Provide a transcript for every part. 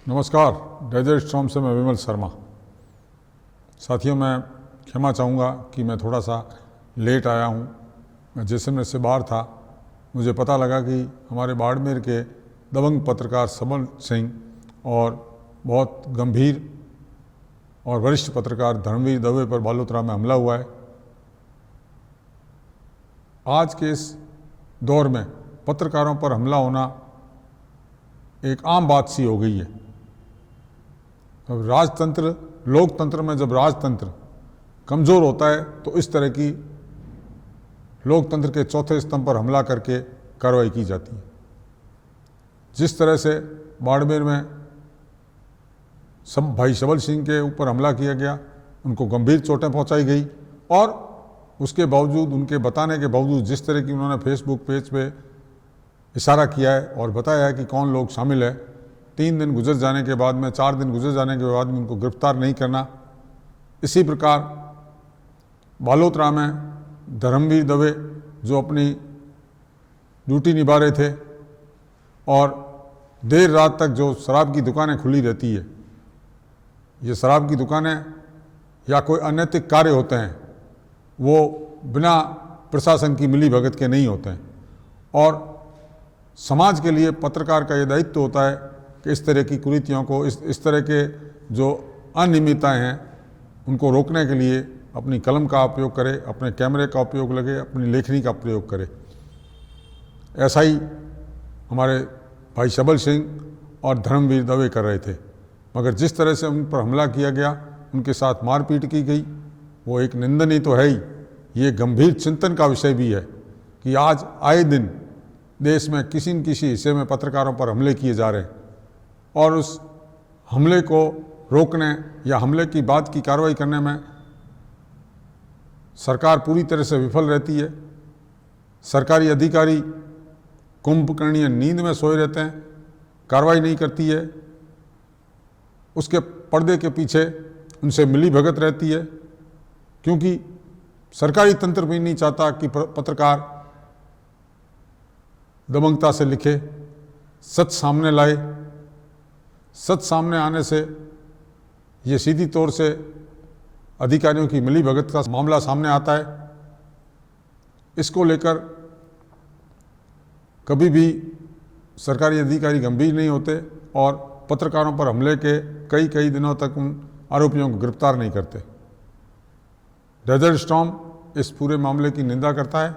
नमस्कार, desert storm से मैं विमल शर्मा। साथियों, मैं क्षमा चाहूँगा कि मैं थोड़ा सा लेट आया हूँ। मैं जैसलमेर से बाहर था, मुझे पता लगा कि हमारे बाड़मेर के दबंग पत्रकार सबल सिंह और बहुत गंभीर और वरिष्ठ पत्रकार धर्मवीर दवे पर बालोतरा में हमला हुआ है। आज के इस दौर में पत्रकारों पर हमला होना एक आम बात सी हो गई है। अब राजतंत्र, लोकतंत्र में जब राजतंत्र कमज़ोर होता है तो इस तरह की लोकतंत्र के चौथे स्तंभ पर हमला करके कार्रवाई की जाती है। जिस तरह से बाड़मेर में भाई सबल सिंह के ऊपर हमला किया गया, उनको गंभीर चोटें पहुंचाई गई और उसके बावजूद, उनके बताने के बावजूद, जिस तरह की उन्होंने फेसबुक पेज पे इशारा किया है और बताया है कि कौन लोग शामिल है, 3 दिन गुजर जाने के बाद में, 4 दिन गुजर जाने के बाद में उनको गिरफ्तार नहीं करना। इसी प्रकार बालोतरा में धर्मवीर दवे जो अपनी ड्यूटी निभा रहे थे और देर रात तक जो शराब की दुकानें खुली रहती है, ये शराब की दुकानें या कोई अनैतिक कार्य होते हैं, वो बिना प्रशासन की मिली भगत के नहीं होते हैं। और समाज के लिए पत्रकार का ये दायित्व होता है कि इस तरह की कुरीतियों को, इस तरह के जो अनियमितताएँ हैं, उनको रोकने के लिए अपनी कलम का उपयोग करे, अपने कैमरे का उपयोग लगे, अपनी लेखनी का प्रयोग करे। ऐसा ही हमारे भाई सबल सिंह और धर्मवीर दवे कर रहे थे। मगर जिस तरह से उन पर हमला किया गया, उनके साथ मारपीट की गई, वो एक निंदनीय तो है ही, ये गंभीर चिंतन का विषय भी है कि आज आए दिन देश में किसी न किसी हिस्से में पत्रकारों पर हमले किए जा रहे हैं और उस हमले को रोकने या हमले की बात की कार्रवाई करने में सरकार पूरी तरह से विफल रहती है। सरकारी अधिकारी कुंभकर्णीय नींद में सोए रहते हैं, कार्रवाई नहीं करती है, उसके पर्दे के पीछे उनसे मिली भगत रहती है, क्योंकि सरकारी तंत्र भी नहीं चाहता कि पत्रकार दबंगता से लिखे, सच सामने लाए। सच सामने आने से ये सीधी तौर से अधिकारियों की मिली भगत का मामला सामने आता है। इसको लेकर कभी भी सरकारी अधिकारी गंभीर नहीं होते और पत्रकारों पर हमले के कई दिनों तक उन आरोपियों को गिरफ्तार नहीं करते। डेजर्ट स्टॉर्म इस पूरे मामले की निंदा करता है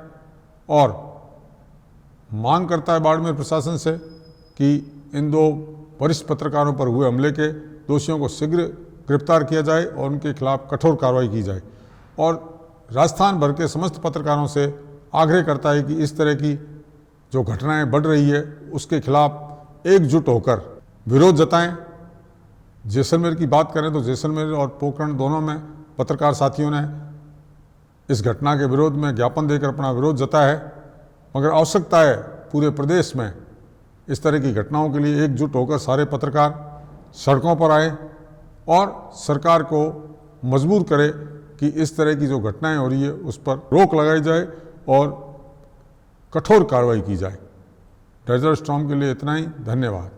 और मांग करता है बाड़मेर प्रशासन से कि इन 2 वरिष्ठ पत्रकारों पर हुए हमले के दोषियों को शीघ्र गिरफ्तार किया जाए और उनके खिलाफ कठोर कार्रवाई की जाए। और राजस्थान भर के समस्त पत्रकारों से आग्रह करता है कि इस तरह की जो घटनाएं बढ़ रही है, उसके खिलाफ एकजुट होकर विरोध जताएं। जैसलमेर की बात करें तो जैसलमेर और पोखरण दोनों में पत्रकार साथियों ने इस घटना के विरोध में ज्ञापन देकर अपना विरोध जताया है। मगर आवश्यकता है पूरे प्रदेश में इस तरह की घटनाओं के लिए एकजुट होकर सारे पत्रकार सड़कों पर आए और सरकार को मजबूर करे कि इस तरह की जो घटनाएं हो रही है उस पर रोक लगाई जाए और कठोर कार्रवाई की जाए। डेजर्ट स्टॉर्म के लिए इतना ही। धन्यवाद।